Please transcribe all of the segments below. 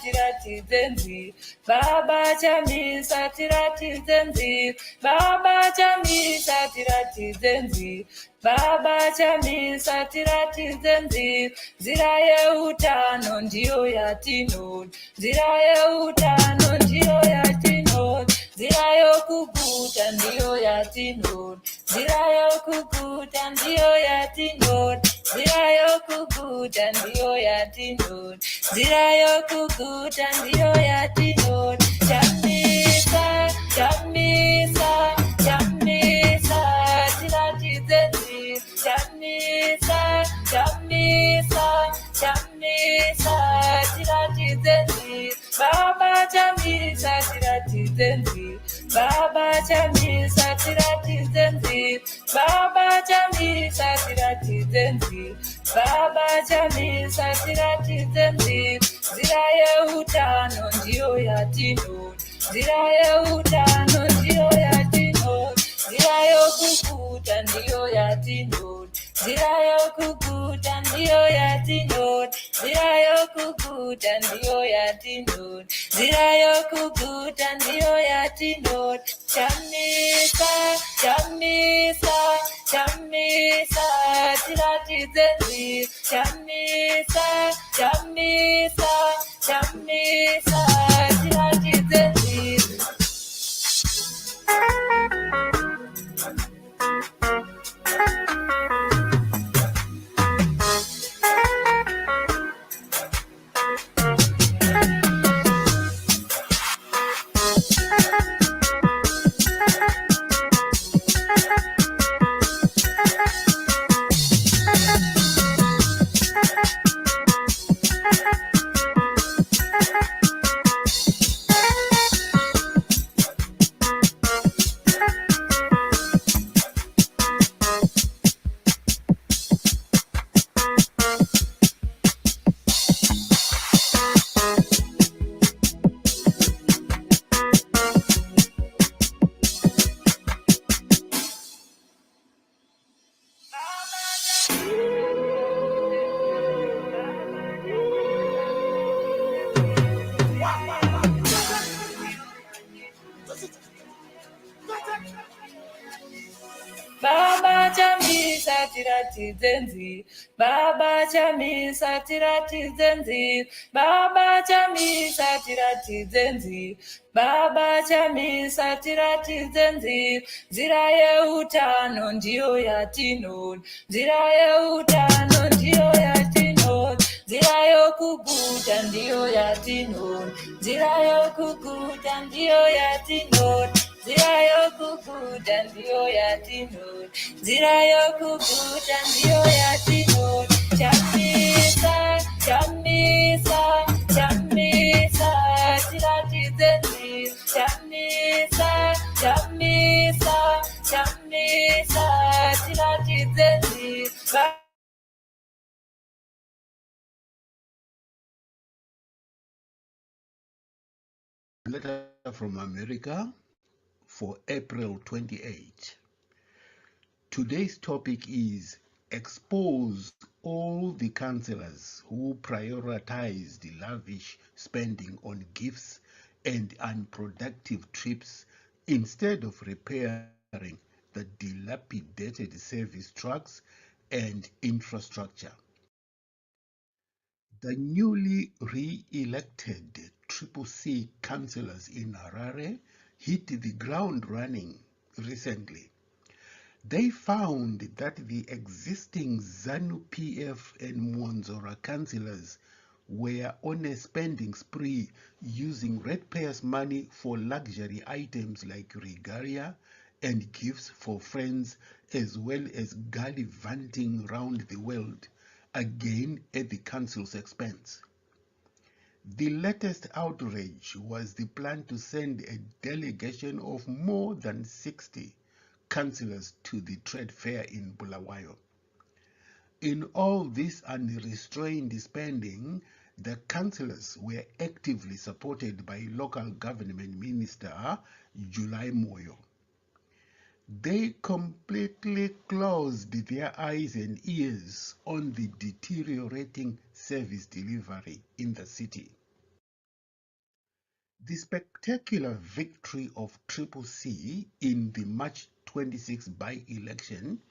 tiratidze nzira. Baba chamisa tiratidze nzira. Baba chamisa tiratidze nzira. Baba chamisa tiratidze nzira. Nzira yeutano ndiyo yatinoda. Nzira yeutano ndiyo yatinoda. Nzira yokuguta ndiyo yatinoda. Nzira yokuguta ndiyo yatinoda. Nzira yokuguta ndiyo yatinoda. Nzira yokuguta ndiyo yatinoda. Chamisa, chamisa, chamisa, tiratidze nzira. Chamisa, chamisa, chamisa, tiratidze nzira. Baba chamisa tiratidze nzira. Baba chamisa tiratidze nzira. Baba chamisa tiratidze nzira. Baba chamisa tiratidze nzira. Nzira yeutano ndiyo yatinoda. Nzira yeutano ndiyo yatinoda. Nzira yokuguta ndiyo yatinoda. Nzira yokuguta ndiyo yatinoda. Nzira yokuguta ndiyo yatinoda. Nzira yokuguta ndiyo yatinoda. Chamisa, chamisa, chamisa, tiratidze nzira. Chamisa, chamisa, chamisa, tiratidze nzira. Baba chamisa tiratidze nzira. Baba chamisa tiratidze nzira. Baba chamisa tiratidze nzira. Baba chamisa tiratidze nzira. Nzira yeutano ndiyo yatinoda. Nzira yeutano ndiyo yatinoda. Nzira yokuguta ndiyo yatinoda. Nzira yokuguta ndiyo yatinoda. Nzira yokuguta ndiyo yatinoda. Nzira yokuguta ndiyo yatinoda. Chamisa, chamisa, chamisa, tiratidze nzira. Chamisa, chamisa, chamisa, tiratidze nzira. Letter from America for April 28. Today's topic is expose all the councillors who prioritize the lavish spending on gifts and unproductive trips instead of repairing the dilapidated service trucks and infrastructure. The newly re-elected CCC councillors in Harare hit the ground running recently. They found that the existing ZANU-PF and Mwanzora councillors were on a spending spree using ratepayers' money for luxury items like regalia and gifts for friends, as well as gallivanting round the world, again at the council's expense. The latest outrage was the plan to send a delegation of more than 60 councillors to the trade fair in Bulawayo. In all this unrestrained spending, the councillors were actively supported by local government minister July Moyo. They completely closed their eyes and ears on the deteriorating service delivery in the city. The spectacular victory of Triple C in the March 26 by-election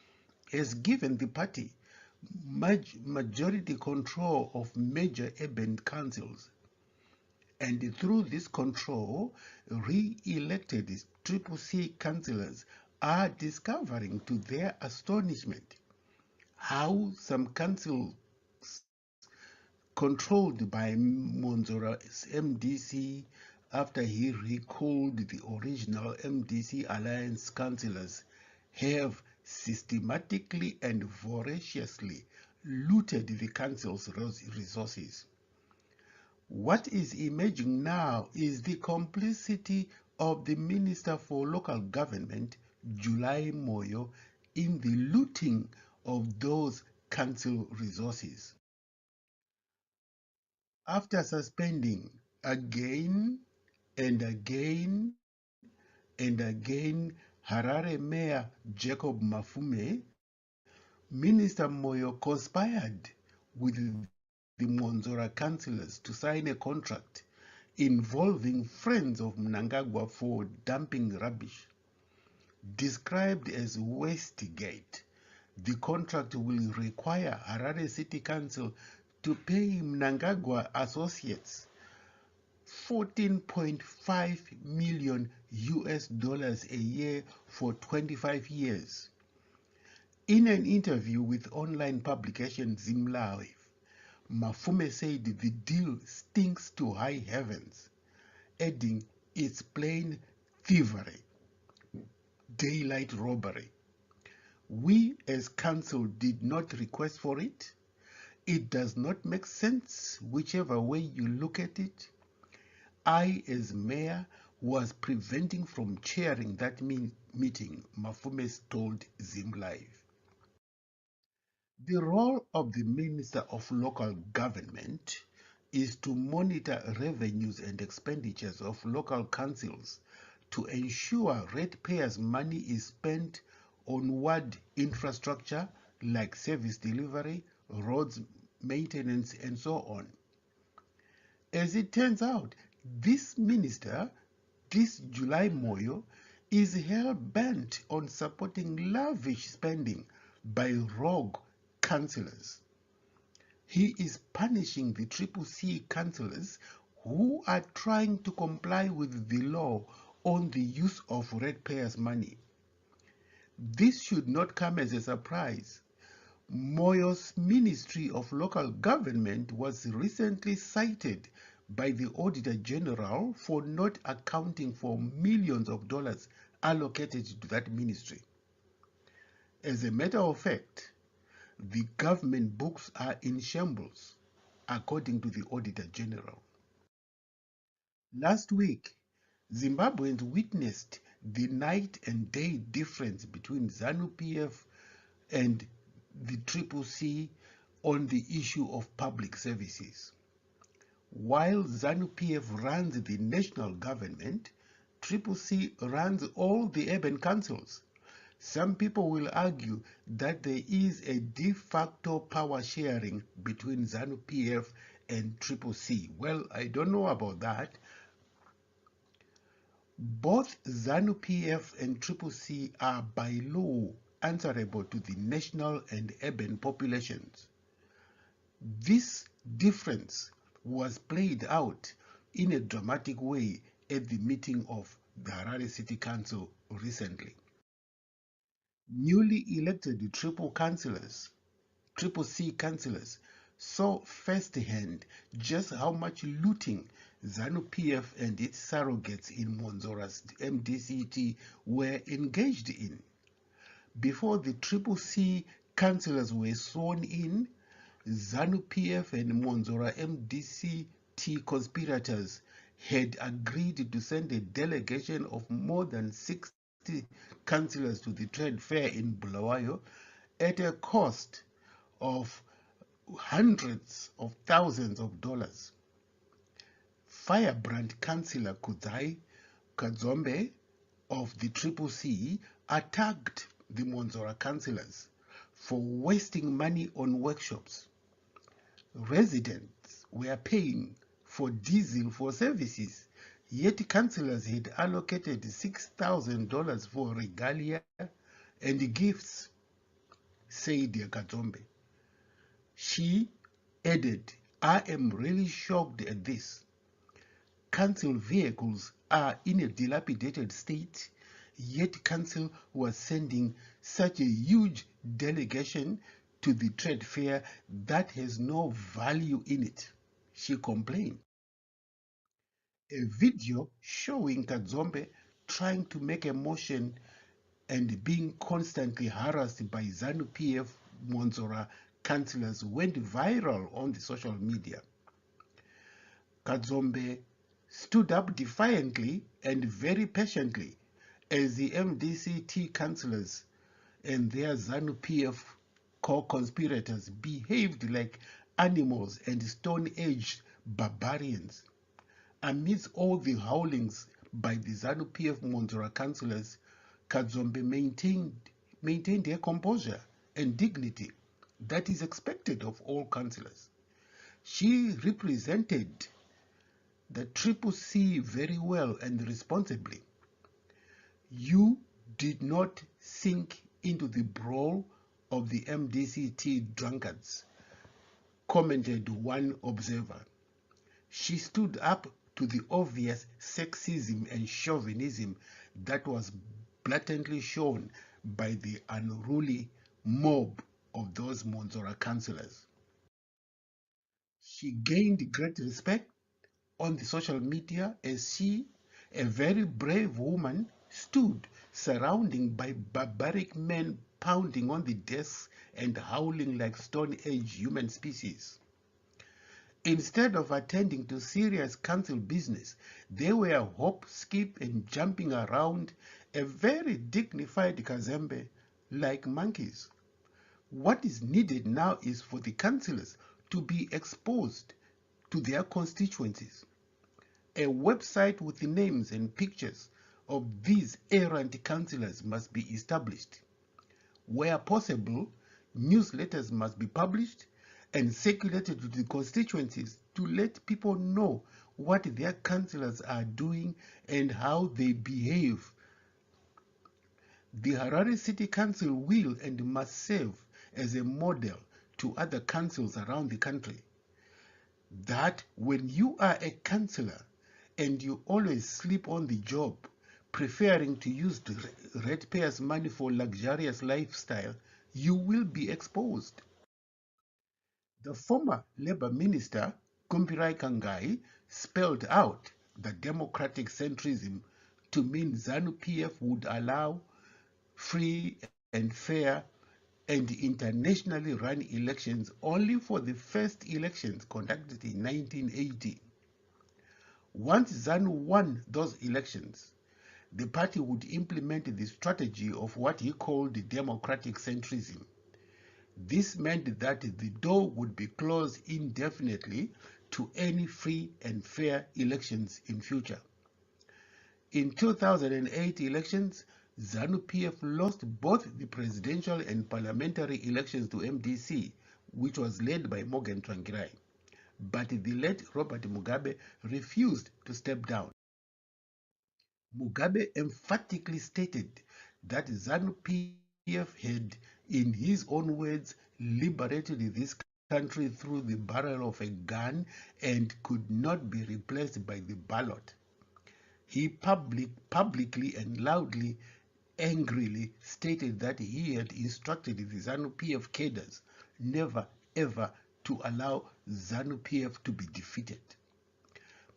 has given the party majority control of major urban councils, and through this control, re-elected Triple C councillors are discovering to their astonishment how some councils controlled by Monzora's MDC after he recalled the original MDC alliance councillors have systematically and voraciously looted the council's resources. What is emerging now is the complicity of the Minister for Local Government, July Moyo, in the looting of those council resources. After suspending again and again and again Harare Mayor Jacob Mafume, Minister Moyo conspired with the Monzora councillors to sign a contract involving friends of Mnangagwa for dumping rubbish. Described as Wastegate, the contract will require Harare City Council to pay Mnangagwa Associates $14.5 million a year for 25 years. In an interview with online publication Zimlive, Mafume said the deal stinks to high heavens, adding it's plain thievery, daylight robbery. We as council did not request for it. It does not make sense whichever way you look at it. I as mayor was preventing from chairing that meeting, Mafume told Zimlive. The role of the Minister of Local Government is to monitor revenues and expenditures of local councils to ensure ratepayers' money is spent on ward infrastructure like service delivery, roads maintenance, and so on. As it turns out, this minister, this July Moyo, is hell-bent on supporting lavish spending by rogue councillors. He is punishing the Triple C councillors who are trying to comply with the law on the use of ratepayers' money. This should not come as a surprise. Moyo's Ministry of Local Government was recently cited by the Auditor General for not accounting for millions of dollars allocated to that ministry. As a matter of fact, the government books are in shambles, according to the Auditor General. Last week, Zimbabweans witnessed the night and day difference between ZANU-PF and the Triple C on the issue of public services. While ZANU-PF runs the national government, Triple C runs all the urban councils. Some people will argue that there is a de facto power sharing between ZANU-PF and Triple C. Well, I don't know about that. Both ZANU-PF and Triple C are by law answerable to the national and urban populations. This difference was played out in a dramatic way at the meeting of the Harare City Council recently. Newly elected Triple C councillors saw firsthand just how much looting ZANU-PF and its surrogates in Monzora's MDCT were engaged in. Before the Triple C councillors were sworn in, ZANU-PF and Monzora MDCT conspirators had agreed to send a delegation of more than 60 councillors to the trade fair in Bulawayo at a cost of hundreds of thousands of dollars. Firebrand Councillor Kudzai Kadzombe of the Triple C attacked the Monzora councillors for wasting money on workshops. Residents were paying for diesel for services Yet councillors had allocated $6,000 for regalia and gifts, said Kadzombe. She added, "I am really shocked at this. Council vehicles are in a dilapidated state, yet council was sending such a huge delegation to the trade fair that has no value in it," she complained. A video showing Kadzombe trying to make a motion and being constantly harassed by ZANU-PF Monzora councillors went viral on the social media. Kadzombe stood up defiantly and very patiently as the MDCT councillors and their ZANU-PF co-conspirators behaved like animals and stone-age barbarians. Amidst all the howlings by the ZANU-PF Monzora councillors, Kadzombe maintained her composure and dignity that is expected of all councillors. She represented the Triple C very well and responsibly. "You did not sink into the brawl of the MDCT drunkards," commented one observer. She stood up to the obvious sexism and chauvinism that was blatantly shown by the unruly mob of those Monzora councillors. She gained great respect on the social media as she, a very brave woman, stood surrounded by barbaric men pounding on the desks and howling like stone-age human species. Instead of attending to serious council business, they were hop, skip, and jumping around a very dignified Kazembe like monkeys. What is needed now is for the councillors to be exposed to their constituencies. A website with the names and pictures of these errant councillors must be established. Where possible, newsletters must be published and circulated to the constituencies to let people know what their councillors are doing and how they behave. The Harare City Council will and must serve as a model to other councils around the country. That when you are a councillor and you always sleep on the job, preferring to use the ratepayers' money for luxurious lifestyle, you will be exposed. The former Labour Minister, Kumpirai Kangai, spelled out the democratic centrism to mean ZANU-PF would allow free and fair and internationally run elections only for the first elections conducted in 1980. Once ZANU won those elections, the party would implement the strategy of what he called democratic centrism. This meant that the door would be closed indefinitely to any free and fair elections in future. In 2008 elections, ZANU-PF lost both the presidential and parliamentary elections to MDC, which was led by Morgan Tsvangirai. But the late Robert Mugabe refused to step down. Mugabe emphatically stated that ZANU-PF had, in his own words, liberated this country through the barrel of a gun and could not be replaced by the ballot. He publicly and loudly, angrily stated that he had instructed the ZANU-PF cadres never ever to allow ZANU-PF to be defeated.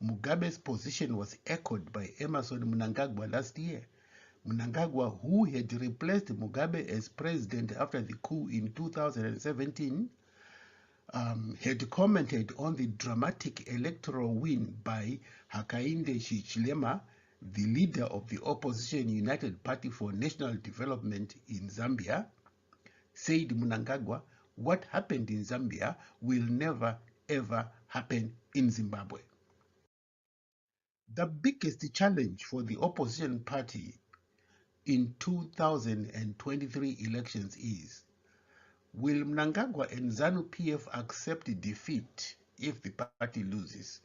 Mugabe's position was echoed by Emerson Mnangagwa last year. Mnangagwa, who had replaced Mugabe as president after the coup in 2017, had commented on the dramatic electoral win by Hakainde Hichilema, the leader of the opposition United Party for National Development in Zambia. Said Mnangagwa, "What happened in Zambia will never ever happen in Zimbabwe." The biggest challenge for the opposition party in 2023 elections is, will Mnangagwa and ZANU-PF accept defeat if the party loses?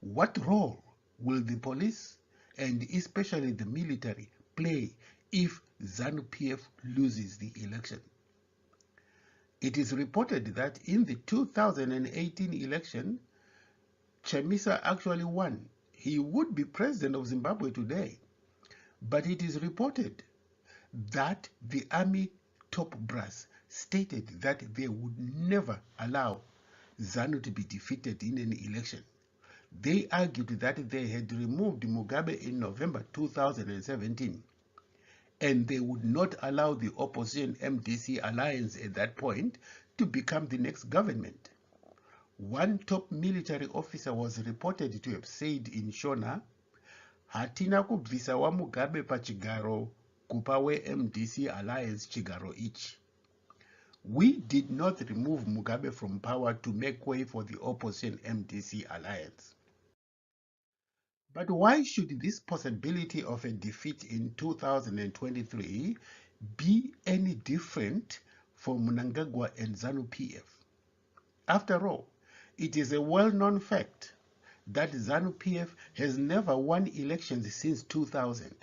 What role will the police and especially the military play if ZANU-PF loses the election? It is reported that in the 2018 election, Chamisa actually won. He would be president of Zimbabwe today. But it is reported that the army top brass stated that they would never allow ZANU to be defeated in an election. They argued that they had removed Mugabe in November 2017 and they would not allow the opposition MDC alliance at that point to become the next government. One top military officer was reported to have said in Shona, "Hatina kubvisa wa Mugabe pachigaro kupa we MDC alliance chigaro ichi." We did not remove Mugabe from power to make way for the opposition MDC alliance. But why should this possibility of a defeat in 2023 be any different for Mnangagwa and ZANU-PF? After all, it is a well-known fact that ZANU-PF has never won elections since 2000.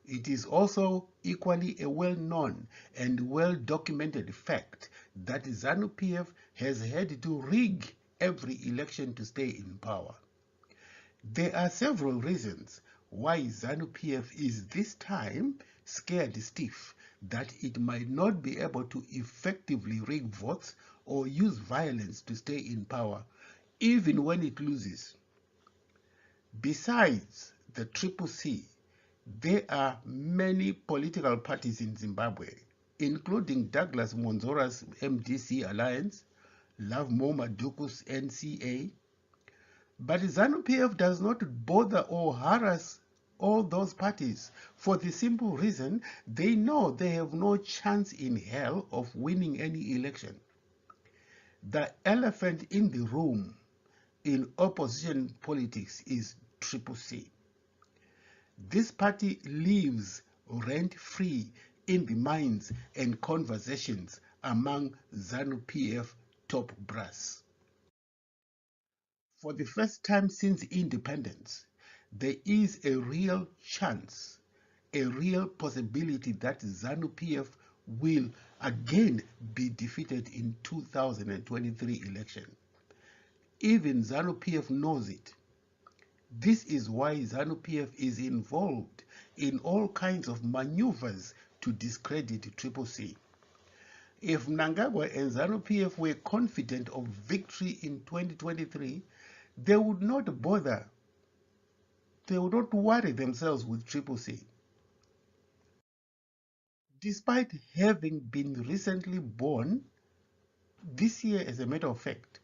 It is also equally a well-known and well-documented fact that ZANU-PF has had to rig every election to stay in power. There are several reasons why ZANU-PF is this time scared stiff that it might not be able to effectively rig votes or use violence to stay in power, even when it loses. Besides the CCC, there are many political parties in Zimbabwe, including Douglas Monzora's MDC Alliance, Love Maduku's NCA. But ZANU-PF does not bother or harass all those parties for the simple reason they know they have no chance in hell of winning any election. The elephant in the room in opposition politics is CCC. This party lives rent-free in the minds and conversations among ZANU-PF top brass. For the first time since independence, there is a real chance, a real possibility that ZANU-PF will again be defeated in 2023 election. Even ZANU-PF knows it. This is why ZANU-PF is involved in all kinds of maneuvers to discredit CCC. If Mnangagwa and ZANU-PF were confident of victory in 2023, they would not bother. They would not worry themselves with CCC. Despite having been recently born this year, as a matter of fact,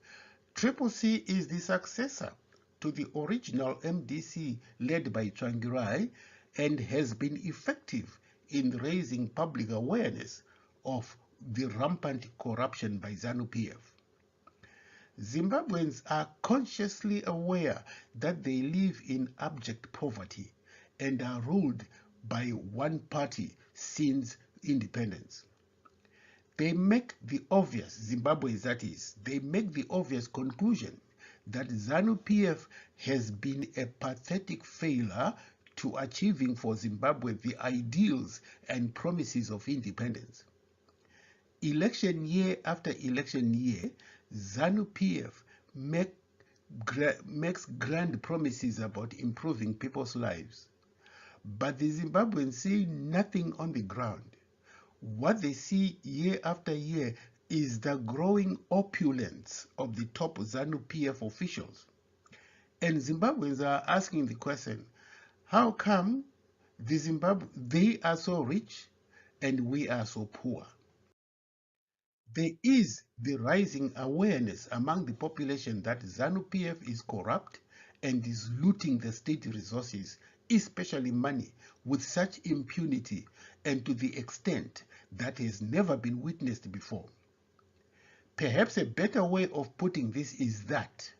CCC is the successor to the original MDC led by Tsvangirai and has been effective in raising public awareness of the rampant corruption by ZANU-PF. Zimbabweans are consciously aware that they live in abject poverty and are ruled by one party since independence. They make the obvious, Zimbabweans that is, they make the obvious conclusion that ZANU-PF has been a pathetic failure to achieving for Zimbabwe the ideals and promises of independence. Election year after election year, ZANU-PF makes grand promises about improving people's lives. But the Zimbabweans see nothing on the ground. What they see year after year is the growing opulence of the top ZANU-PF officials. And Zimbabweans are asking the question, how come they are so rich and we are so poor? There is the rising awareness among the population that ZANU-PF is corrupt and is looting the state resources, especially money, with such impunity and to the extent that has never been witnessed before. Perhaps a better way of putting this is that,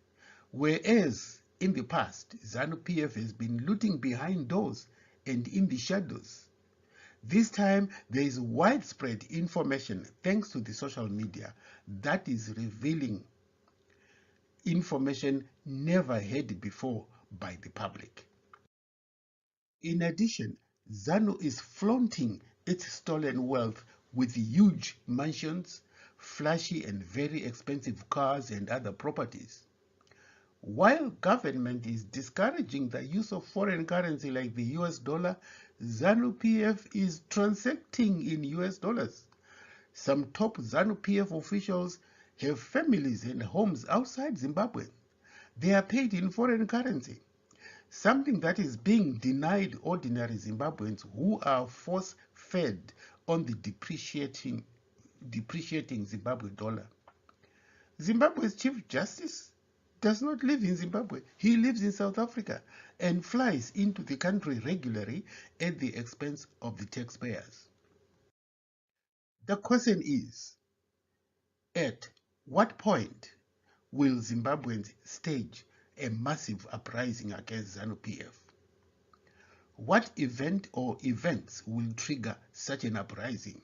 whereas in the past ZANU-PF has been looting behind doors and in the shadows, this time there is widespread information thanks to the social media that is revealing information never heard before by the public. In addition, ZANU is flaunting its stolen wealth with huge mansions, flashy and very expensive cars and other properties. While government is discouraging the use of foreign currency like the US dollar, ZANU-PF is transacting in US dollars. Some top ZANU-PF officials have families and homes outside Zimbabwe. They are paid in foreign currency, something that is being denied ordinary Zimbabweans who are force-fed on the depreciating Zimbabwe dollar. Zimbabwe's Chief Justice does not live in Zimbabwe. He lives in South Africa and flies into the country regularly at the expense of the taxpayers. The question is, at what point will Zimbabweans stage a massive uprising against ZANU-PF? What event or events will trigger such an uprising?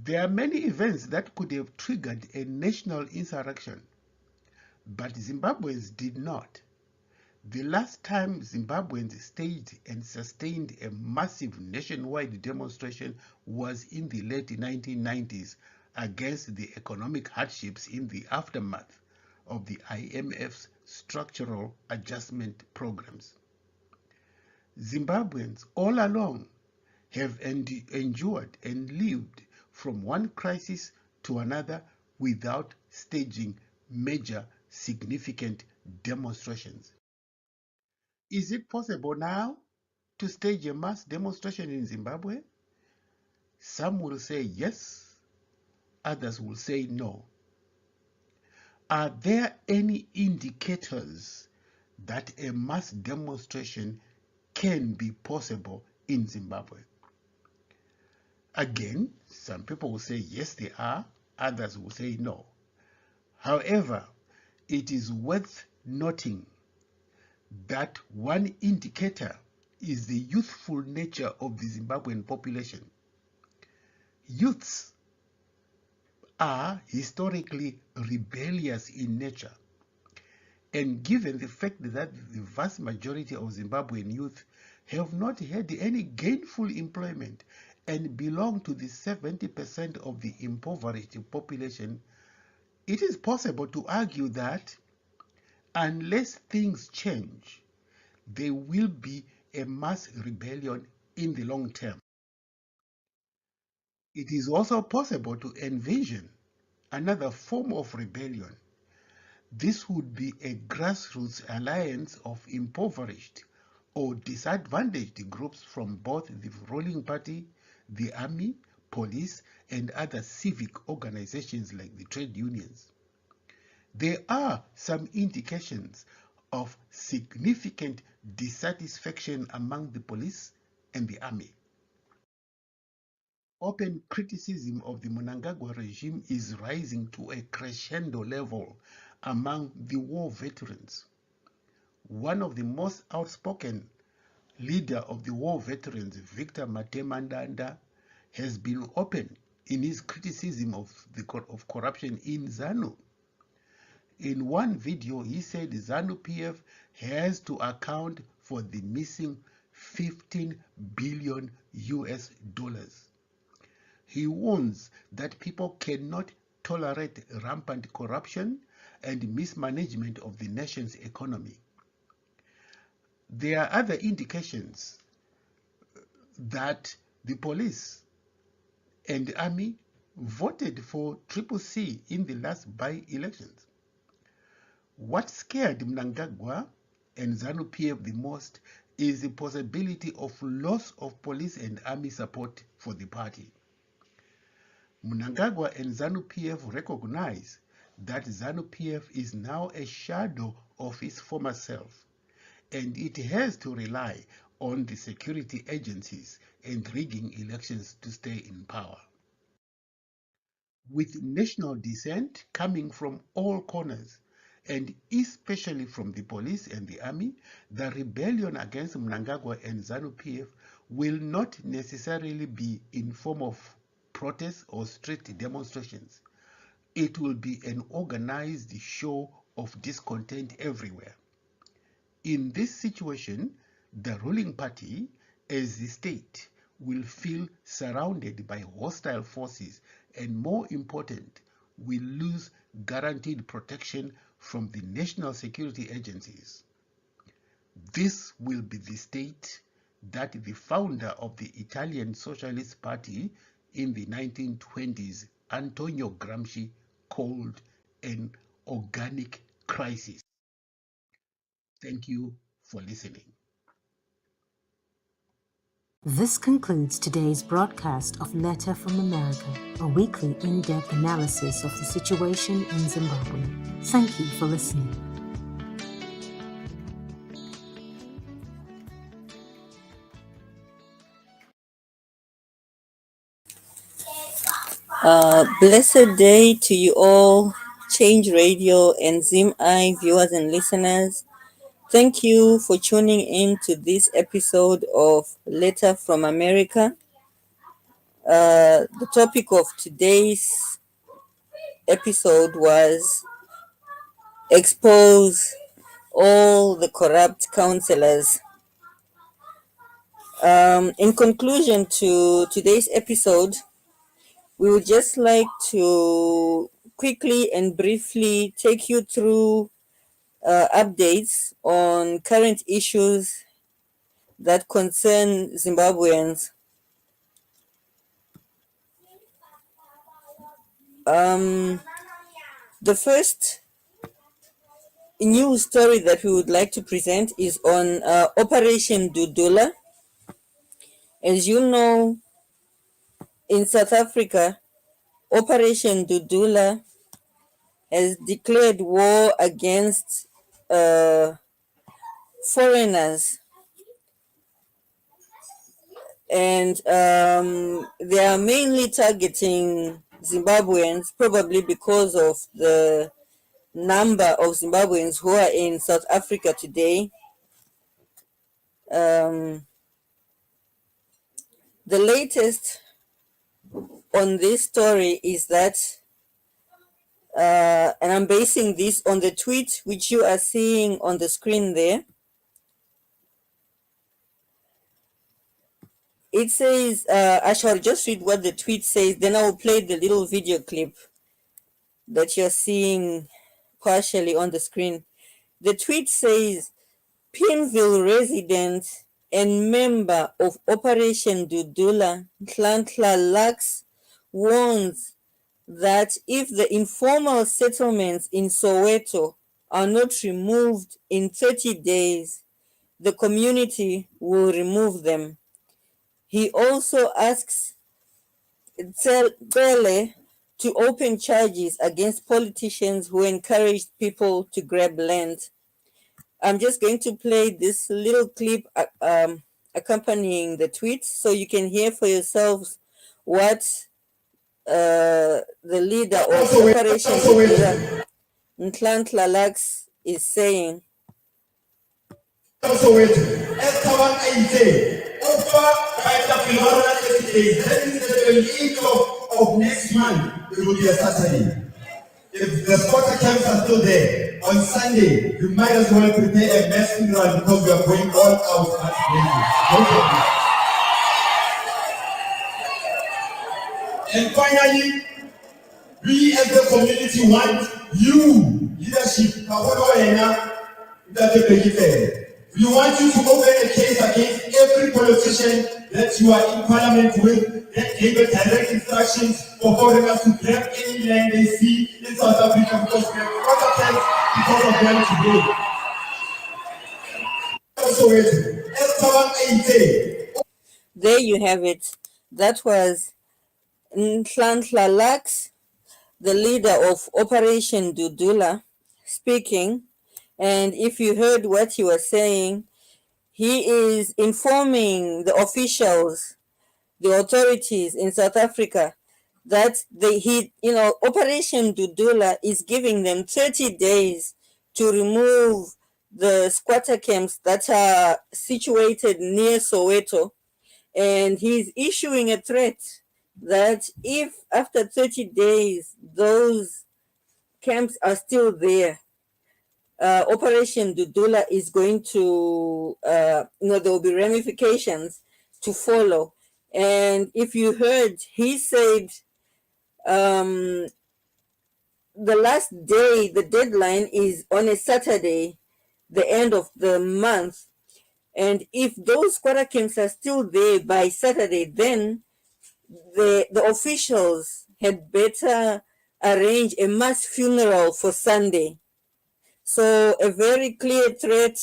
There are many events that could have triggered a national insurrection, but Zimbabweans did not. The last time Zimbabweans staged and sustained a massive nationwide demonstration was in the late 1990s against the economic hardships in the aftermath of the IMF's structural adjustment programs. Zimbabweans all along have endured and lived from one crisis to another without staging major significant demonstrations. Is it possible now to stage a mass demonstration in Zimbabwe? Some will say yes, others will say no. Are there any indicators that a mass demonstration can be possible in Zimbabwe? Again, some people will say yes, they are, others will say no. However, it is worth noting that one indicator is the youthful nature of the Zimbabwean population. Youths are historically rebellious in nature, and given the fact that the vast majority of Zimbabwean youth have not had any gainful employment and belong to the 70% of the impoverished population, it is possible to argue that unless things change, there will be a mass rebellion in the long term. It is also possible to envision another form of rebellion. This would be a grassroots alliance of impoverished or disadvantaged groups from both the ruling party, the army, police, and other civic organizations like the trade unions. There are some indications of significant dissatisfaction among the police and the army. Open criticism of the Mnangagwa regime is rising to a crescendo level among the war veterans. One of the most outspoken leader of the war veterans, Victor Matemandanda, has been open in his criticism of corruption in ZANU. In one video, he said ZANU-PF has to account for the missing 15 billion US dollars. He warns that people cannot tolerate rampant corruption and mismanagement of the nation's economy. There are other indications that the police and army voted for CCC in the last by-elections. What scared Mnangagwa and ZANU-PF the most is the possibility of loss of police and army support for the party. Mnangagwa and ZANU-PF recognize that ZANU-PF is now a shadow of its former self, and it has to rely on the security agencies and rigging elections to stay in power. With national dissent coming from all corners, and especially from the police and the army, the rebellion against Mnangagwa and ZANU-PF will not necessarily be in form of protests or street demonstrations. It will be an organized show of discontent everywhere. In this situation, the ruling party, as the state, will feel surrounded by hostile forces and, more important, will lose guaranteed protection from the national security agencies. This will be the state that the founder of the Italian Socialist Party in the 1920s, Antonio Gramsci, called an organic crisis. Thank you for listening. This concludes today's broadcast of Letter from America, a weekly in-depth analysis of the situation in Zimbabwe. Thank you for listening. Blessed day to you all, Change Radio and ZimEye viewers and listeners. Thank you for tuning in to this episode of Letter from America. The topic of today's episode was Expose All the Corrupt Councilors. In conclusion to today's episode, we would just like to quickly and briefly take you through updates on current issues that concern Zimbabweans. The first news story that we would like to present is on Operation Dudula. As you know, in South Africa, Operation Dudula has declared war against foreigners, and they are mainly targeting Zimbabweans, probably because of the number of Zimbabweans who are in South Africa today. The latest on this story is that, and I'm basing this on the tweet which you are seeing on the screen there. It says, I shall just read what the tweet says, then I will play the little video clip that you're seeing partially on the screen. The tweet says, Pineville resident and member of Operation Dudula, Nhlanhla Lux, warns that if the informal settlements in Soweto are not removed in 30 days, the community will remove them. He also asks Tsele to open charges against politicians who encouraged people to grab land. I'm just going to play this little clip accompanying the tweet so you can hear for yourselves what the leader of Operation Dudula, Nhlanhla Lux, is saying. Of next month, it will be a Saturday. If the squatter camps are still there, on Sunday, you might as well prepare a mass funeral because we are going all out at places. And finally, we as the community want you, leadership, we want you to open a case against every politician that you are in parliament with that gave direct instructions for foreigners to grab any land they see in South Africa because we have water tanks because of them today. There you have it. That was Nhlanhla Lux, the leader of Operation Dudula, speaking. And if you heard what he was saying, he is informing the officials, the authorities in South Africa, that Operation Dudula is giving them 30 days to remove the squatter camps that are situated near Soweto. And he's issuing a threat that if after 30 days those camps are still there, Operation Dudula is going to, there will be ramifications to follow. And if you heard, he said um, the last day, the deadline is on a Saturday, the end of the month. And if those quarter camps are still there by Saturday, then the officials had better arrange a mass funeral for Sunday. So a very clear threat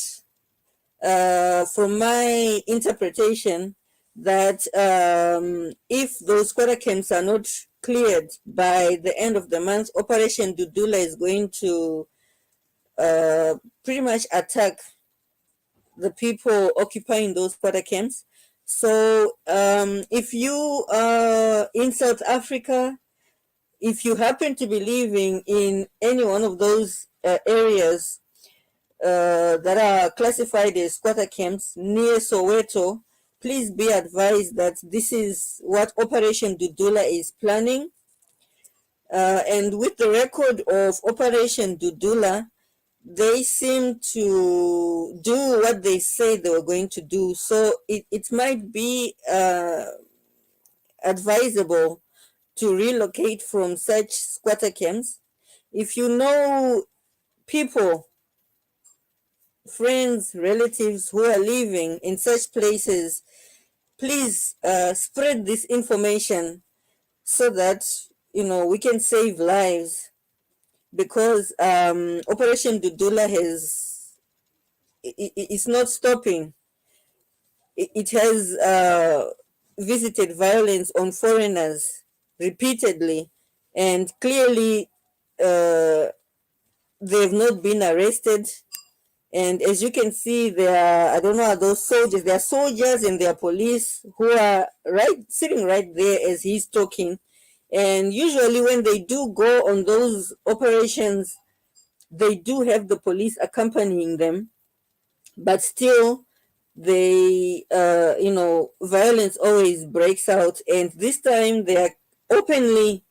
from my interpretation that if those quarter camps are not cleared by the end of the month, Operation Dudula is going to pretty much attack the people occupying those quarter camps. So if you are in South Africa, if you happen to be living in any one of those areas that are classified as quarter camps near Soweto, please be advised that this is what Operation Dudula is planning. And with the record of Operation Dudula, they seem to do what they say they were going to do. So it might be advisable to relocate from such squatter camps. If you know people, friends, relatives who are living in such places, please spread this information so that we can save lives, because Operation Dudula it's not stopping. It has visited violence on foreigners repeatedly, and clearly they've not been arrested. And as you can see, there are, I don't know, are those soldiers? There are soldiers and there are police who are sitting right there as he's talking. And usually when they do go on those operations, they do have the police accompanying them, but still violence always breaks out. And this time they are openly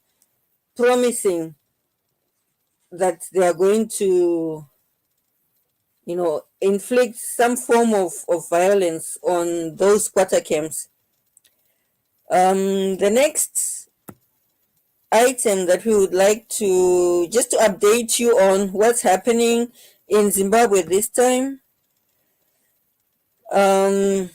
promising that they are going to inflict some form of violence on those quarter camps. The next item that we would like to just to update you on what's happening in Zimbabwe this time. I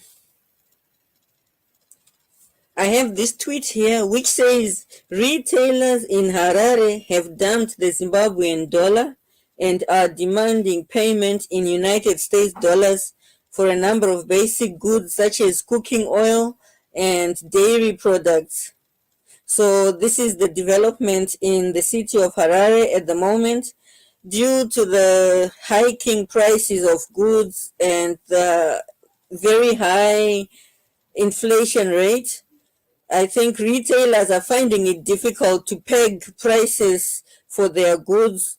have this tweet here which says retailers in Harare have dumped the Zimbabwean dollar and are demanding payment in United States dollars for a number of basic goods such as cooking oil and dairy products. So this is the development in the city of Harare at the moment. Due to the hiking prices of goods and the very high inflation rate, I think retailers are finding it difficult to peg prices for their goods.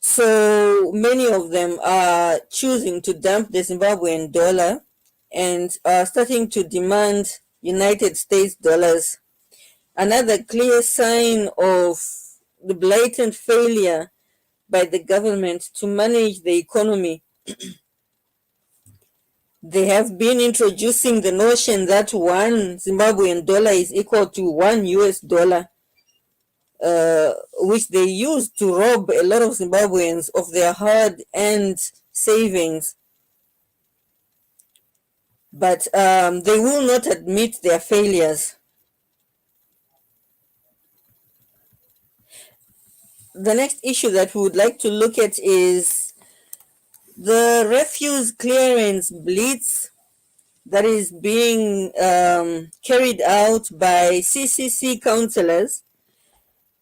So many of them are choosing to dump the Zimbabwean dollar and are starting to demand United States dollars. Another clear sign of the blatant failure by the government to manage the economy. They have been introducing the notion that one Zimbabwean dollar is equal to one US dollar, which they use to rob a lot of Zimbabweans of their hard-earned savings. But they will not admit their failures. The next issue that we would like to look at is the refuse clearance blitz that is being carried out by CCC councilors.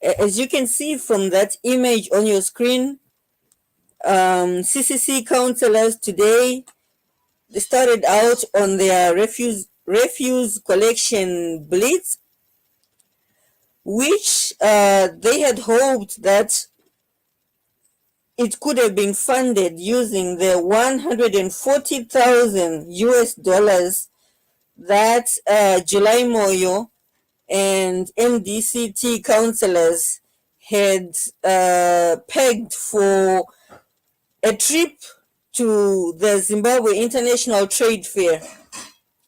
As you can see from that image on your screen, CCC councilors today, they started out on their refuse collection blitz, which they had hoped that it could have been funded using the 140,000 US dollars that July Moyo and MDCT councillors had pegged for a trip to the Zimbabwe International Trade Fair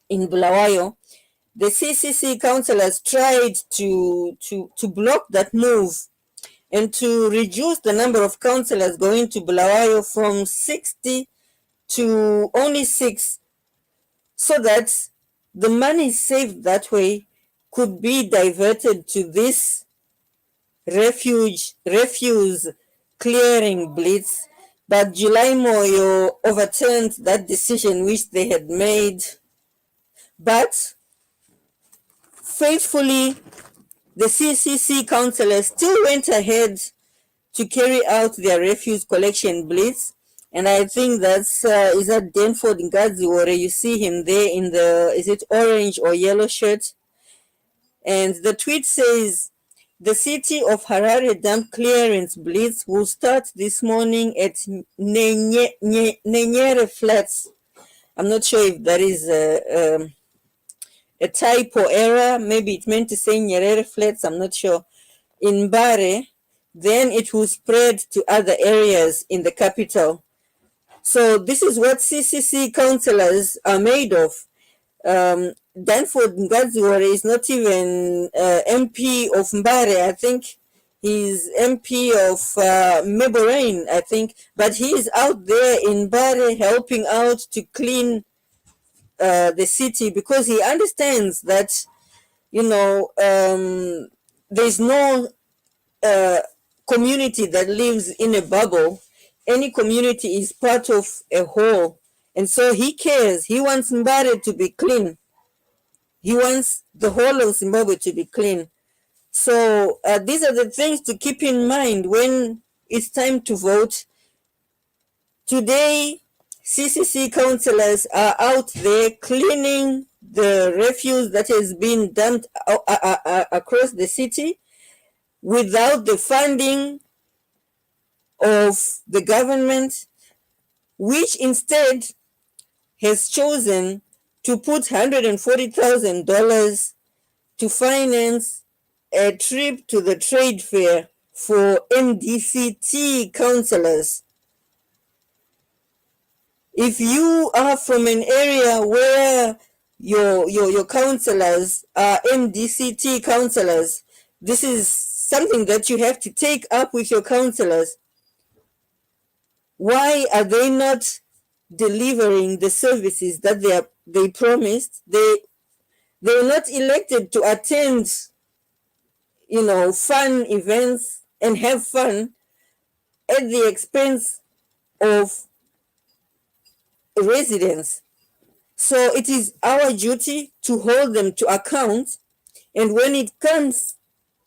in Bulawayo, the CCC councillors tried to block that move and to reduce the number of councillors going to Bulawayo from 60 to only 6, so that the money saved that way could be diverted to this refuse clearing blitz. But July Moyo overturned that decision which they had made. But faithfully, the CCC councillors still went ahead to carry out their refuse collection blitz. And I think that's is that Denford Ngadziwore. You see him there in the, is it orange or yellow shirt? And the tweet says, the city of Harare dump clearance blitz will start this morning at Nenyere Flats. I'm not sure if that is a typo error. Maybe it meant to say Nyerere Flats. I'm not sure. In Bare, then it will spread to other areas in the capital. So this is what CCC councillors are made of. Danford Ngadziwore is not even MP of Mbare. I think he's MP of Meborain, I think. But he is out there in Mbare helping out to clean the city, because he understands that, you know, there's no community that lives in a bubble. Any community is part of a whole. And so he cares. He wants Mbare to be clean. He wants the whole of Zimbabwe to be clean. So these are the things to keep in mind when it's time to vote. Today, CCC councillors are out there cleaning the refuse that has been dumped across the city without the funding of the government, which instead has chosen to put $140,000 to finance a trip to the trade fair for NDCT councillors. If you are from an area where your councillors are NDCT councillors, this is something that you have to take up with your councillors. Why are they not delivering the services that they promised? They were not elected to attend, you know, fun events and have fun at the expense of residents. So it is our duty to hold them to account. And when it comes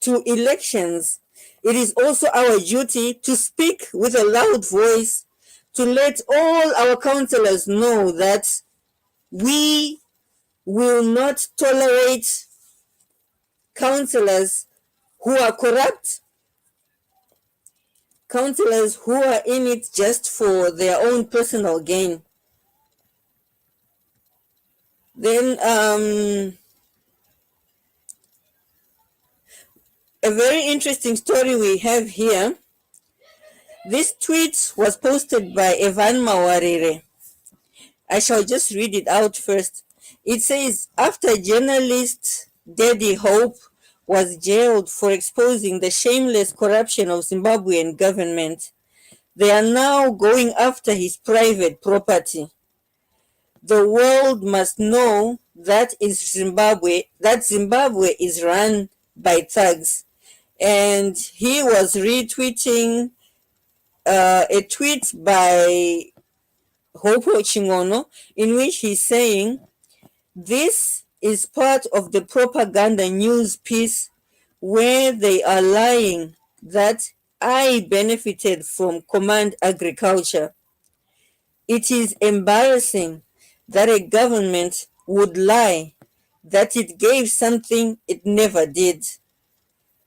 to elections, it is also our duty to speak with a loud voice to let all our councillors know that we will not tolerate councillors who are corrupt, councillors who are in it just for their own personal gain. Then a very interesting story we have here. This tweet was posted by Evan Mawarire. I shall just read it out first. It says, after journalist Daddy Hope was jailed for exposing the shameless corruption of Zimbabwean government, they are now going after his private property. The world must know that Zimbabwe is run by thugs. And he was retweeting a tweet by Hopo Chingono, in which he's saying, this is part of the propaganda news piece where they are lying that I benefited from command agriculture. It is embarrassing that a government would lie that it gave something it never did.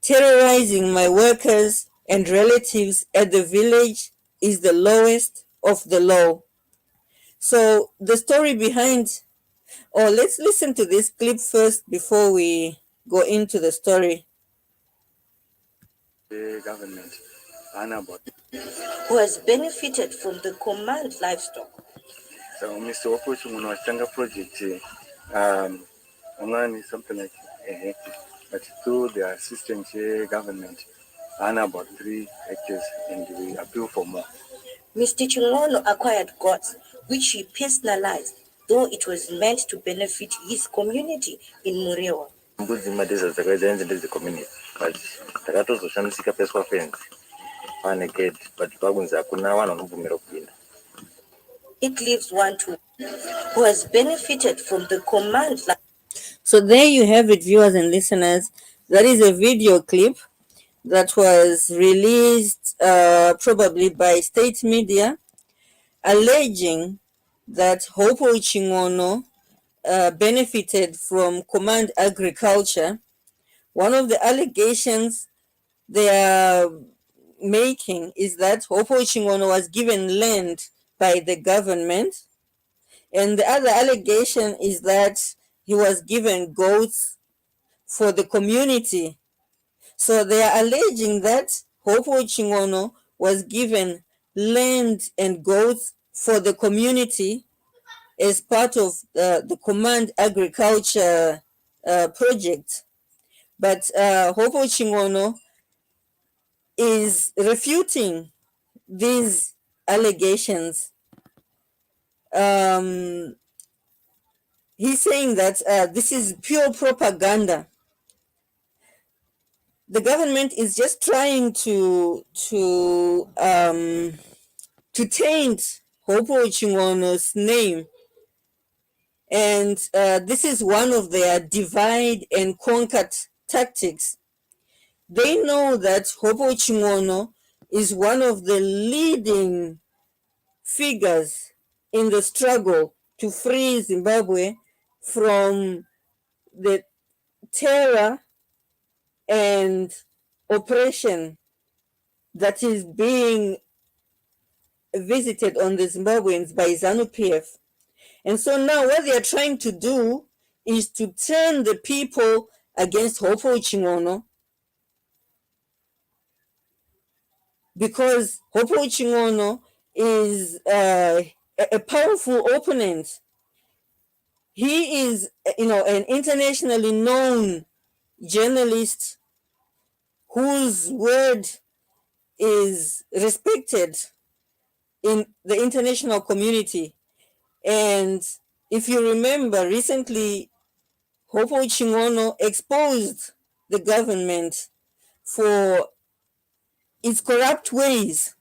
Terrorizing my workers and relatives at the village is the lowest of the low. So the story behind, let's listen to this clip first before we go into the story. The government who has benefited from the command livestock. So Mr. Wapuchi when was Tanga project, online is something like but through the assistant government, and about 3 hectares, and we appeal for more. Mr. Chungono acquired goats, which he personalized, though it was meant to benefit his community in Murewa. Mbudzi madheza dzakaedza ndedze community, but takatozoshandisika peswa fence pane gate, but pakunzi hakuna vanhu vanobvumira kupinda. It leaves one to who has benefited from the command. So there you have it, viewers and listeners. That is a video clip that was released probably by state media, alleging that Hopo Chingono benefited from command agriculture. One of the allegations they are making is that Hopo Chingono was given land by the government, and the other allegation is that he was given goats for the community. So they are alleging that Hopo Chingono was given land and goats for the community as part of the command agriculture project. But Hopo Chingono is refuting these allegations. He's saying that this is pure propaganda. The government is just trying to taint Hopo Chingono's name, and this is one of their divide and conquer tactics. They know that Hopo Chingono is one of the leading figures in the struggle to free Zimbabwe from the terror and oppression that is being visited on the Zimbabweans by ZANU-PF. And so now what they are trying to do is to turn the people against Hopo Chingono, because Hopo Chingono is a powerful opponent. He is, an internationally known journalist whose word is respected in the international community. And if you remember, recently Hopo Chingono exposed the government for its corrupt ways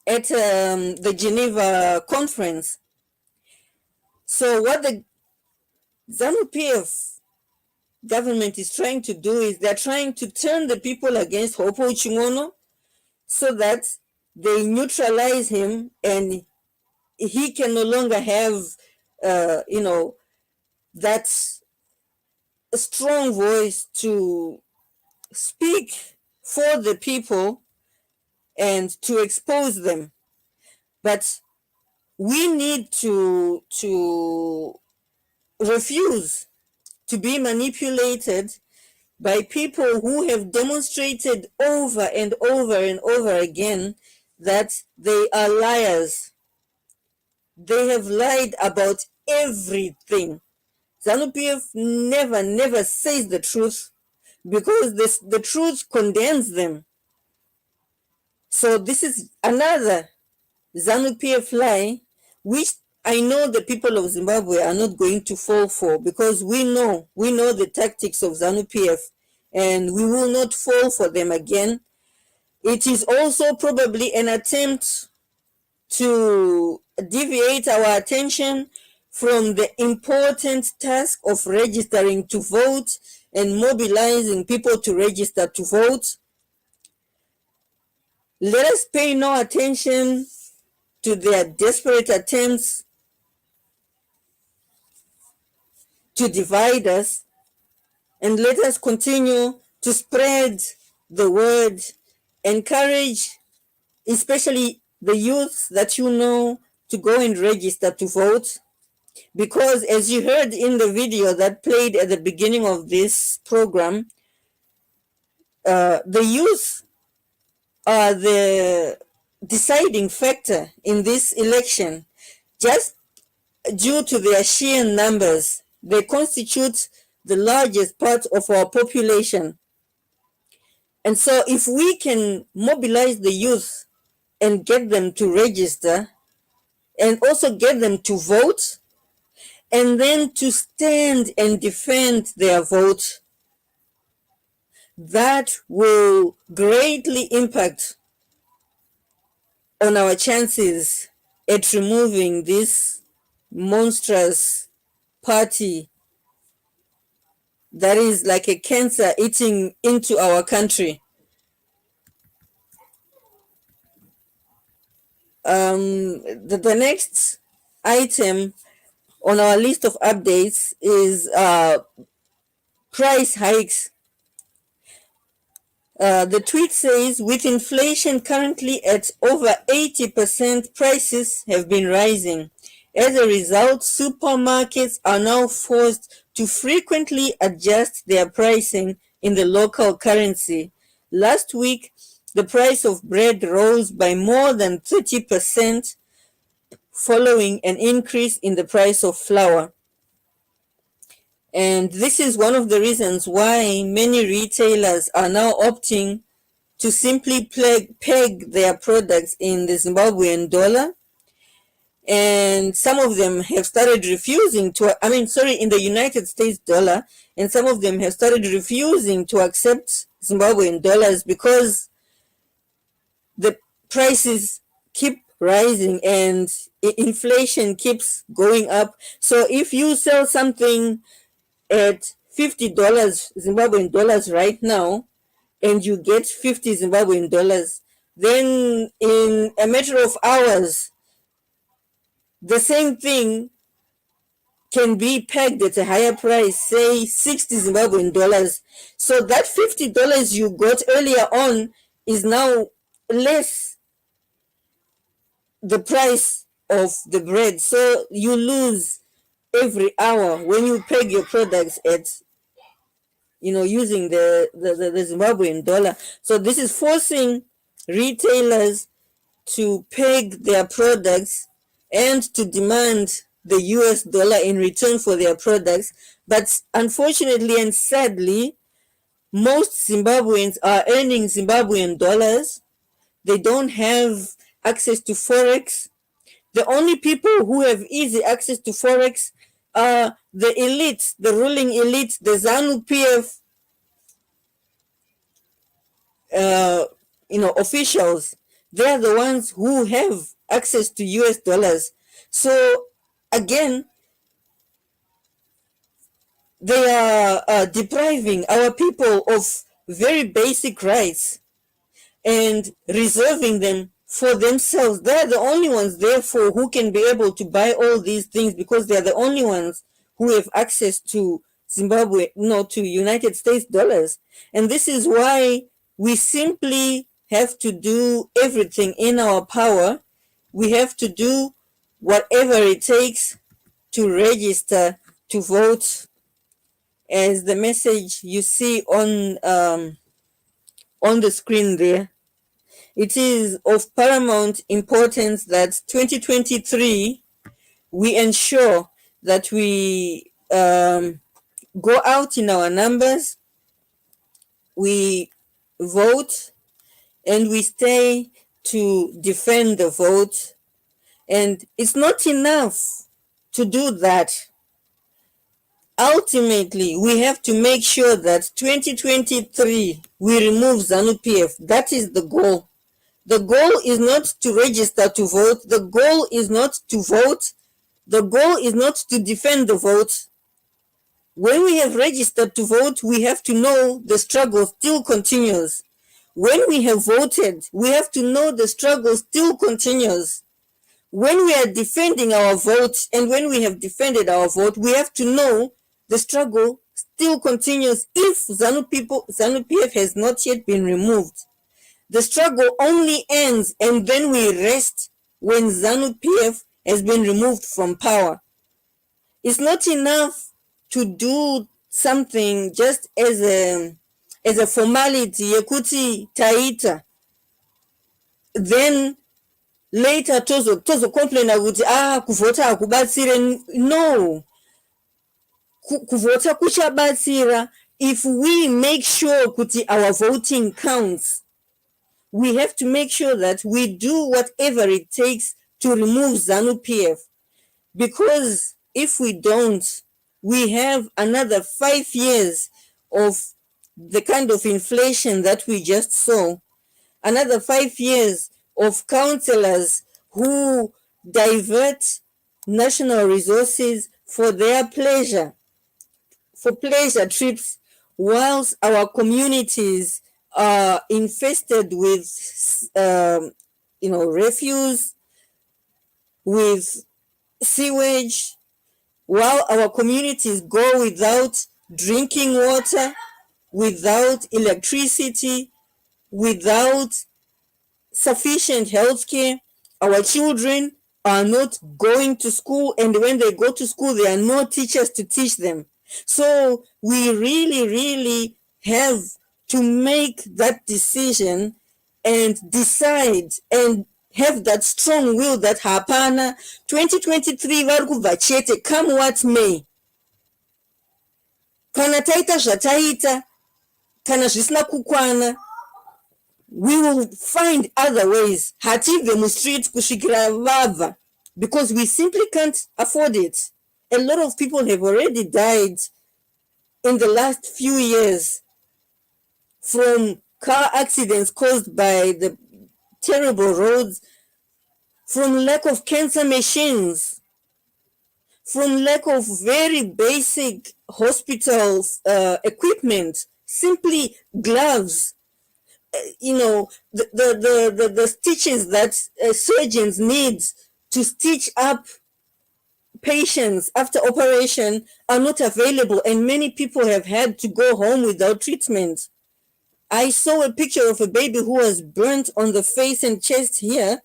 at the Geneva conference. So what the ZANU-PF government is trying to do is they're trying to turn the people against Hopo Chingono so that they neutralize him and he can no longer have, that strong voice to speak for the people and to expose them. But we need to refuse to be manipulated by people who have demonstrated over and over and over again that they are liars. They have lied about everything. ZANU-PF never says the truth, because the truth condemns them. So this is another ZANU-PF lie, which I know the people of Zimbabwe are not going to fall for, because we know the tactics of ZANU-PF, and we will not fall for them again. It is also probably an attempt to deviate our attention from the important task of registering to vote and mobilizing people to register to vote. Let us pay no attention to their desperate attempts to divide us, and let us continue to spread the word, encourage especially the youth that to go and register to vote. Because as you heard in the video that played at the beginning of this program, the youth are the deciding factor in this election. Just due to their sheer numbers, they constitute the largest part of our population. And so if we can mobilize the youth and get them to register and also get them to vote and then to stand and defend their vote, that will greatly impact on our chances at removing this monstrous party that is like a cancer eating into our country. The next item on our list of updates is price hikes. The tweet says, with inflation currently at over 80%, prices have been rising. As a result, supermarkets are now forced to frequently adjust their pricing in the local currency. Last week, the price of bread rose by more than 30% following an increase in the price of flour. And this is one of the reasons why many retailers are now opting to simply peg their products in the Zimbabwean dollar. And some of them have started refusing to, in the United States dollar, and some of them have started refusing to accept Zimbabwean dollars because the prices keep rising and inflation keeps going up. So if you sell something at $50 Zimbabwean dollars right now, and you get 50 Zimbabwean dollars, then in a matter of hours, the same thing can be pegged at a higher price, say 60 Zimbabwean dollars. So that $50 you got earlier on is now less the price of the bread. So you lose every hour when you peg your products at using the Zimbabwean dollar. So this is forcing retailers to peg their products and to demand the US dollar in return for their products. But unfortunately and sadly, most Zimbabweans are earning Zimbabwean dollars. They don't have access to Forex. The only people who have easy access to Forex are the elite, the ruling elite, the ZANU-PF officials. They're the ones who have access to US dollars. So again, they are depriving our people of very basic rights and reserving them for themselves. They're the only ones, therefore, who can be able to buy all these things because they're the only ones who have access to to United States dollars. And this is why we simply have to do everything in our power. We have to do whatever it takes to register to vote, as the message you see on the screen there. It is of paramount importance that 2023 we ensure that we go out in our numbers, we vote, and we stay to defend the vote. And it's not enough to do that. Ultimately, we have to make sure that 2023 we remove ZANU-PF. That is the goal. The goal is not to register to vote. The goal is not to vote. The goal is not to defend the vote. When we have registered to vote, we have to know the struggle still continues. When we have voted, we have to know the struggle still continues. When we are defending our vote, and when we have defended our vote, we have to know the struggle still continues if ZANU-PF has not yet been removed. The struggle only ends and then we rest when ZANU-PF has been removed from power. It's not enough to do something just as a formality, yekuti taita. then later tozocomplaina kuti kuvhota hakubatsire. No, kuvhota kuchabatsira if we make sure kuti our voting counts. We have to make sure that we do whatever it takes to remove ZANU-PF, because if we don't, we have another 5 years of the kind of inflation that we just saw, another 5 years of councillors who divert national resources for their pleasure, for pleasure trips, whilst our communities are infested with refuse, with sewage, while our communities go without drinking water, without electricity, without sufficient health care. Our children are not going to school, and when they go to school, there are no teachers to teach them. So we really have to make that decision and decide and have that strong will that hapana 2023 vari kubva chete, come what may. Kana taita zvataita, kana zvisina kukwana, we will find other ways. Hative mustreet kusvikira vabva, because we simply can't afford it. A lot of people have already died in the last few years from car accidents caused by the terrible roads, from lack of cancer machines, from lack of very basic hospital equipment, simply gloves, the stitches that surgeons need to stitch up patients after operation are not available, and many people have had to go home without treatment. I saw a picture of a baby who was burnt on the face and chest here,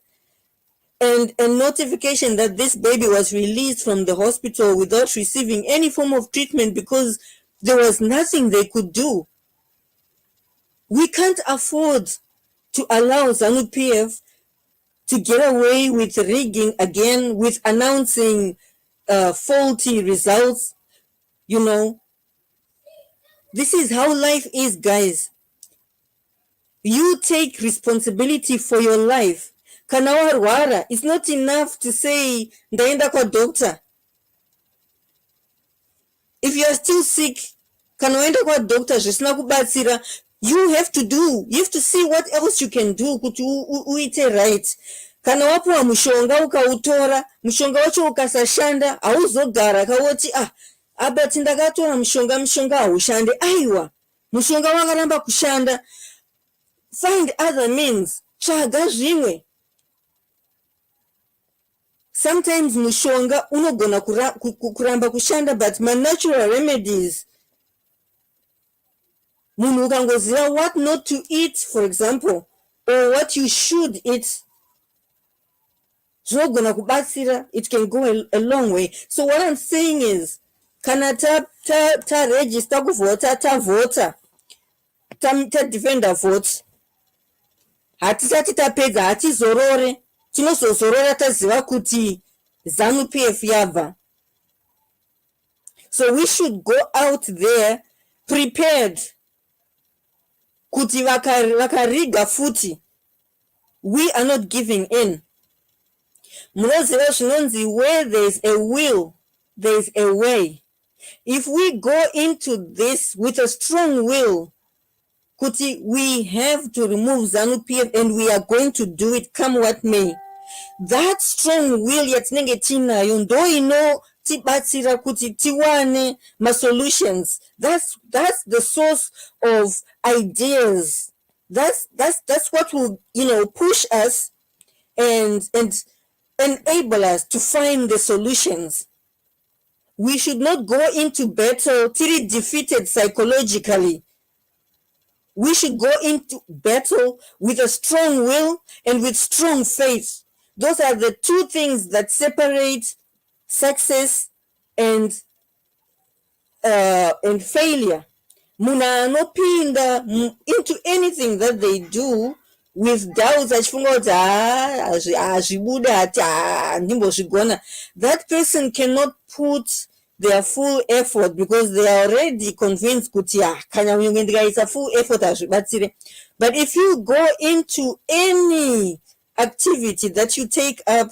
and a notification that this baby was released from the hospital without receiving any form of treatment because there was nothing they could do. We can't afford to allow ZANU-PF to get away with rigging again, with announcing faulty results. This is how life is, guys. You take responsibility for your life. Kana warwara, it's not enough to say ndaenda kwa doctor. If you are still sick, kana waenda kwa doctor zvisina kubatsira, you have to see what else you can do kuti uite right. Kana wapuwa mushonga ukautora, mushonga wacho ukasashanda, hauzogara kawoti abati ndakatora mushonga haushande. Aiwa, mushonga wakaramba kushanda. Find other means. Tsvaga zvimwe. Sometimes mushonga unogona kuramba kushanda, but my natural remedies, munhu ukangoziva what not to eat, for example, or what you should eat, zvinogona kubatsira. It can go a long way. So what I'm saying is, kana register kuvhota, tavhota, defender vote, hatisati tapedza, hatizorore, tinozozorora taziva kuti ZANU-PF yabva. So we should go out there prepared kuti vakariga futi, we are not giving in. Munoziva zvinonzi where there is a will, there is a way. If we go into this with a strong will, kuti we have to remove ZANU-PF and we are going to do it come what may, that strong will yatinenge tinayo ndo inotibatsira kuti tiwane ma-solutions. That's the source of ideas. That's what will push us and enable us to find the solutions. We should not go into battle till defeated psychologically. We should go into battle with a strong will and with strong faith. Those are the two things that separate success and failure. Munhu anopinda into anything that they do with doubts achifunga kuti hazvibuda ati handimbozvigona, that person cannot put their full effort because they are already convinced kuti kana unenge ndikaisa full effort hazvibatsire. But if you go into any activity that you take up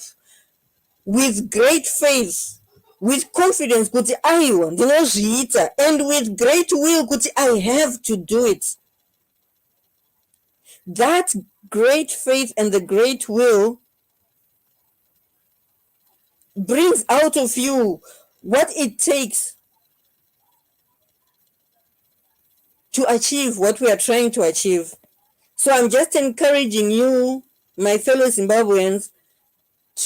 with great faith, with confidence kuti aiwa ndinozviita, and with great will kuti I have to do it, that great faith and the great will brings out of you what it takes to achieve what we are trying to achieve. So I'm just encouraging you, my fellow Zimbabweans,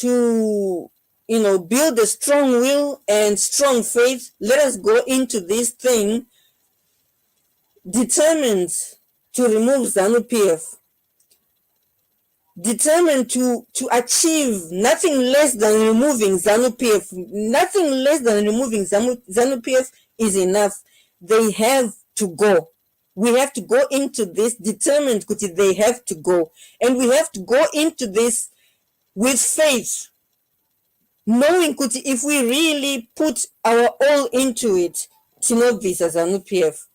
to build a strong will and strong faith. Let us go into this thing determined to remove ZANU-PF, determined to achieve nothing less than removing ZANU-PF. Nothing less than removing ZANU-PF is enough. They have to go. We have to go into this determined kuti they have to go. And we have to go into this with faith, knowing kuti if we really put our all into it, tinobvisa ZANU-PF.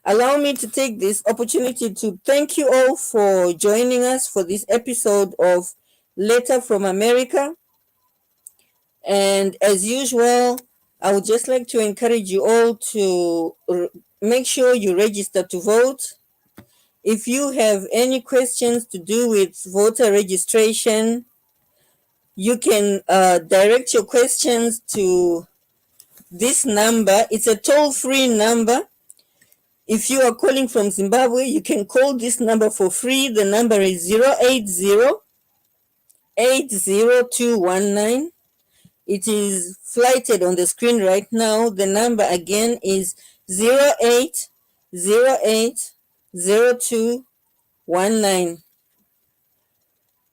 Allow me to take this opportunity to thank you all for joining us for this episode of Letter from America. And as usual, I would just like to encourage you all to make sure you register to vote. If you have any questions to do with voter registration, you can direct your questions to this number. It's a toll-free number. If you are calling from Zimbabwe, you can call this number for free. The number is 080-80219. It is flighted on the screen right now. The number again is 08080219.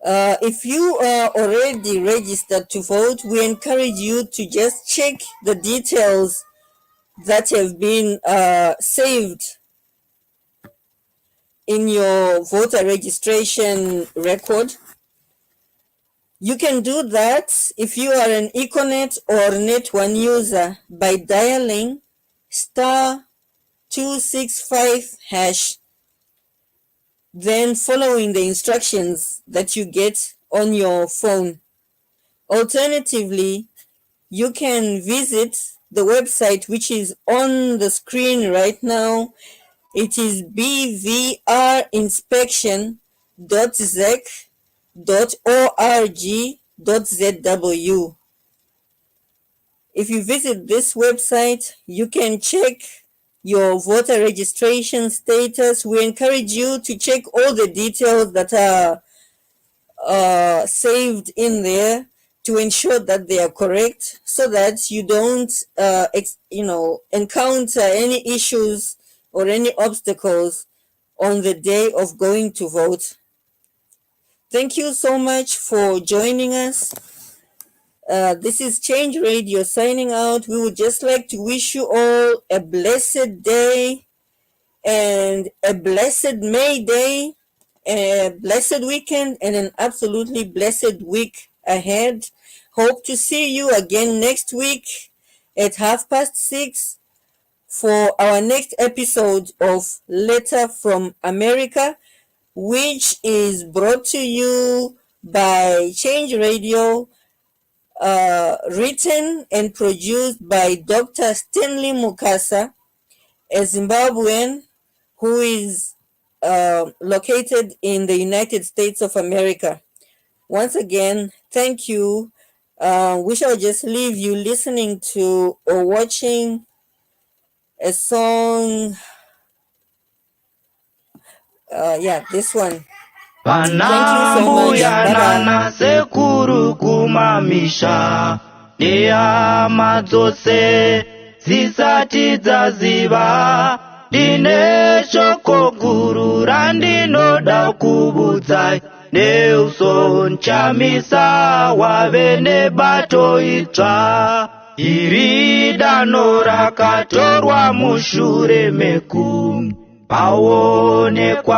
If you are already registered to vote, we encourage you to just check the details that have been saved in your voter registration record. You can do that if you are an Econet or Net1 user by dialing *265#, then following the instructions that you get on your phone. Alternatively, you can visit the website which is on the screen right now. It is bvrinspection.zec.org.zw. If you visit this website, you can check your voter registration status. We encourage you to check all the details that are saved in there to ensure that they are correct, so that you don't encounter any issues or any obstacles on the day of going to vote. Thank you so much for joining us. This is Change Radio signing out. We would just like to wish you all a blessed day and a blessed May Day, a blessed weekend, and an absolutely blessed week ahead. Hope to see you again next week at 6:30 for our next episode of Letter from America, which is brought to you by Change Radio, written and produced by Dr. Stanley Mukasa, a Zimbabwean who is located in the United States of America. Once again, thank you. We shall just leave you listening to or watching a song. This one. Thank you so much. Bye-bye. Sekuru kumamisha nehama dzose dzisati dzaziva, ndine shoko guru randinoda kubudzai, Nelson Chamisa wave nebato itsva, iri dano rakatorwa mushure meku paonekwa